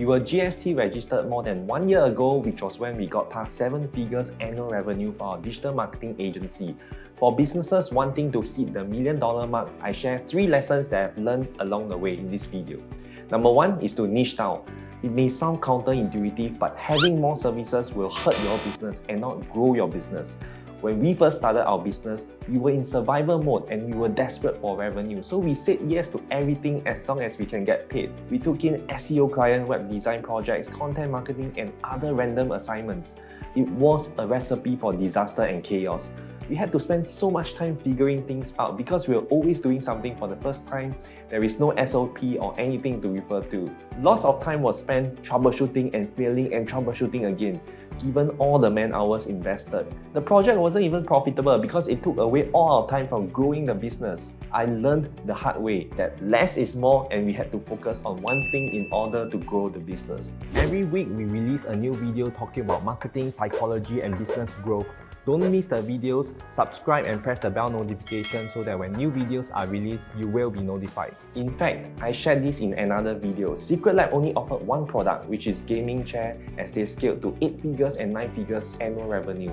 were GST registered more than 1 year ago, which was when we got past 7 figures annual revenue for our digital marketing agency. For businesses wanting to hit the $1 million mark, I share 3 lessons that I've learned along the way in this video. Number 1 is to niche down. It may sound counterintuitive, but having more services will hurt your business and not grow your business. When we first started our business, we were in survival mode and we were desperate for revenue. So we said yes to everything as long as we can get paid. We took in SEO client, web design projects, content marketing, and other random assignments. It was a recipe for disaster and chaos. We had to spend so much time figuring things out because we were always doing something for the first time. There is no SOP or anything to refer to. Lots of time was spent troubleshooting and failing and troubleshooting again, given all the man hours invested. The project wasn't even profitable because it took away all our time from growing the business. I learned the hard way that less is more and we had to focus on one thing in order to grow the business. Every week we release a new video talking about marketing, psychology, and business growth. Don't miss the videos, subscribe and press the bell notification so that when new videos are released, you will be notified. In fact, I shared this in another video. Secret Lab only offered one product, which is gaming chair, as they scaled to 8 figures and 9 figures annual revenue.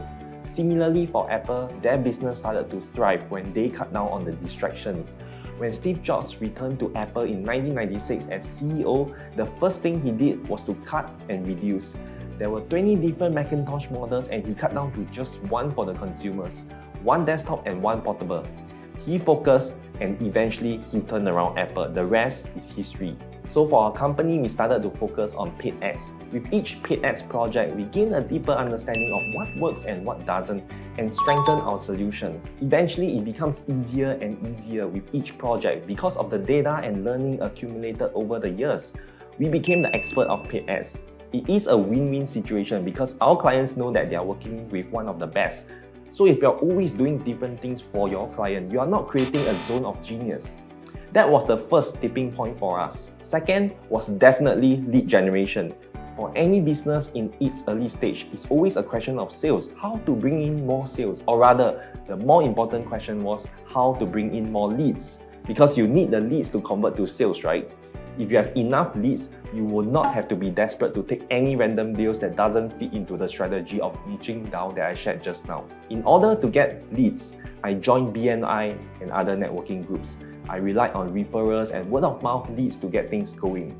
Similarly for Apple, their business started to thrive when they cut down on the distractions. When Steve Jobs returned to Apple in 1996 as CEO, the first thing he did was to cut and reduce. There were 20 different Macintosh models and he cut down to just one for the consumers, one desktop and one portable. He focused and eventually he turned around Apple. The rest is history. So for our company, we started to focus on paid ads. With each paid ads project, we gain a deeper understanding of what works and what doesn't and strengthen our solution. Eventually, it becomes easier and easier with each project because of the data and learning accumulated over the years. We became the expert of paid ads. It is a win-win situation because our clients know that they are working with one of the best. So if you're always doing different things for your client, you are not creating a zone of genius. That was the first tipping point for us. Second was definitely lead generation. For any business in its early stage, it's always a question of sales, how to bring in more sales, or rather, the more important question was how to bring in more leads. Because you need the leads to convert to sales, right? If you have enough leads, you will not have to be desperate to take any random deals that doesn't fit into the strategy of niching down that I shared just now. In order to get leads, I joined BNI and other networking groups. I relied on referrals and word-of-mouth leads to get things going.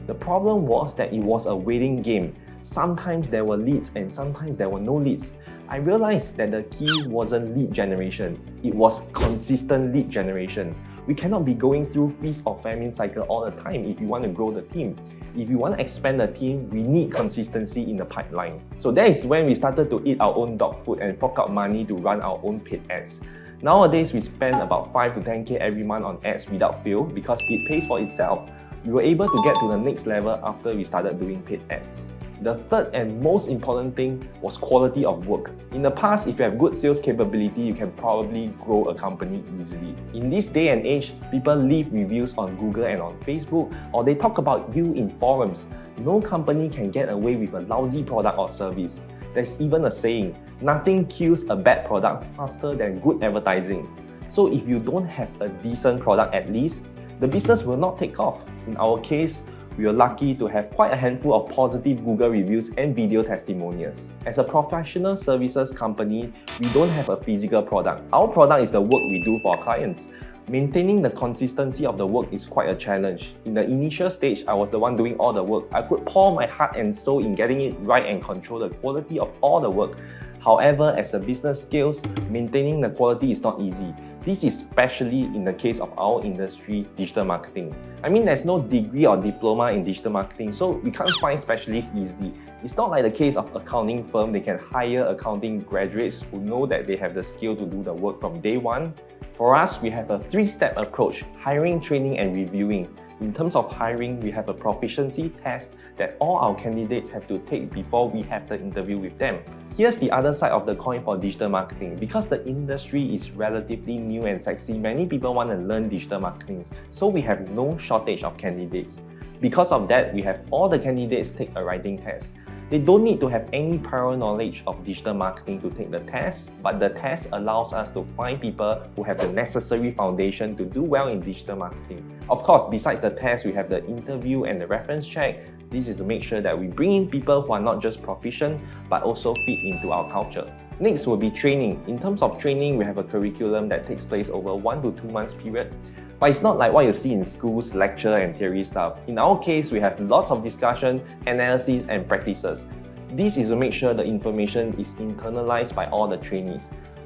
The problem was that it was a waiting game. Sometimes there were leads and sometimes there were no leads. I realized that the key wasn't lead generation, it was consistent lead generation. We cannot be going through feast or famine cycle all the time if you want to grow the team. If you want to expand the team, we need consistency in the pipeline. So that is when we started to eat our own dog food and fork out money to run our own paid ads. Nowadays, we spend about 5 to 10k every month on ads without fail because it pays for itself. We were able to get to the next level after we started doing paid ads. The third and most important thing was quality of work. In the past, if you have good sales capability, you can probably grow a company easily. In this day and age, people leave reviews on Google and on Facebook, or they talk about you in forums. No company can get away with a lousy product or service. There's even a saying, nothing kills a bad product faster than good advertising. So if you don't have a decent product at least, the business will not take off. In our case, we were lucky to have quite a handful of positive Google reviews and video testimonials. As a professional services company, we don't have a physical product. Our product is the work we do for our clients. Maintaining the consistency of the work is quite a challenge. In the initial stage, I was the one doing all the work. I could pour my heart and soul in getting it right and control the quality of all the work. However, as the business scales, maintaining the quality is not easy. This is especially in the case of our industry, digital marketing. I mean, there's no degree or diploma in digital marketing, so we can't find specialists easily. It's not like the case of accounting firm, they can hire accounting graduates who know that they have the skill to do the work from day one. For us, we have a 3-step approach: hiring, training, and reviewing. In terms of hiring, we have a proficiency test that all our candidates have to take before we have the interview with them. Here's the other side of the coin for digital marketing. Because the industry is relatively new and sexy, many people want to learn digital marketing, so we have no shortage of candidates. Because of that, we have all the candidates take a writing test. They don't need to have any prior knowledge of digital marketing to take the test, but the test allows us to find people who have the necessary foundation to do well in digital marketing. Of course, besides the test, we have the interview and the reference check. This is to make sure that we bring in people who are not just proficient, but also fit into our culture. Next will be training. In terms of training, we have a curriculum that takes place over 1 to 2 months period. But it's not like what you see in schools, lecture and theory stuff. In our case, we have lots of discussion, analysis and practices. This is to make sure the information is internalized by all the trainees.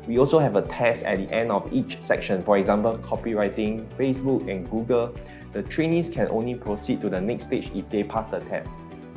We also have a test at the end of each section. For example, copywriting, Facebook and Google. The trainees can only proceed to the next stage if they pass the test.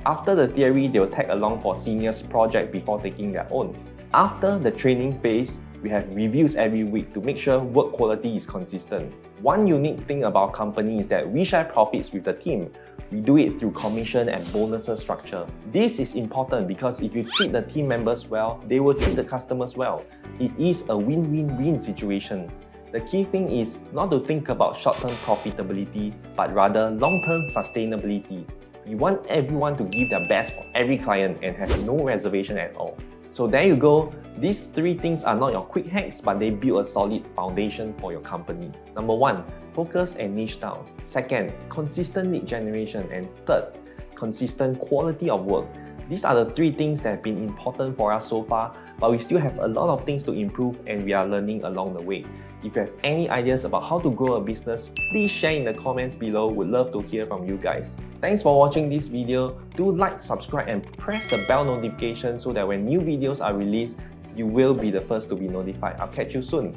After the theory, they will tag along for seniors project before taking their own. After the training phase, we have reviews every week to make sure work quality is consistent. One unique thing about our company is that we share profits with the team. We do it through commission and bonuses structure. This is important because if you treat the team members well, they will treat the customers well. It is a win-win-win situation. The key thing is not to think about short-term profitability, but rather long-term sustainability. We want everyone to give their best for every client and have no reservation at all. So there you go. These 3 things are not your quick hacks, but they build a solid foundation for your company. Number 1, focus and niche down. Second, consistent lead generation. And third, consistent quality of work. These are the 3 things that have been important for us so far, but we still have a lot of things to improve and we are learning along the way. If you have any ideas about how to grow a business, please share in the comments below. Would love to hear from you guys. Thanks for watching this video. Do like, subscribe and press the bell notification so that when new videos are released, you will be the first to be notified. I'll catch you soon.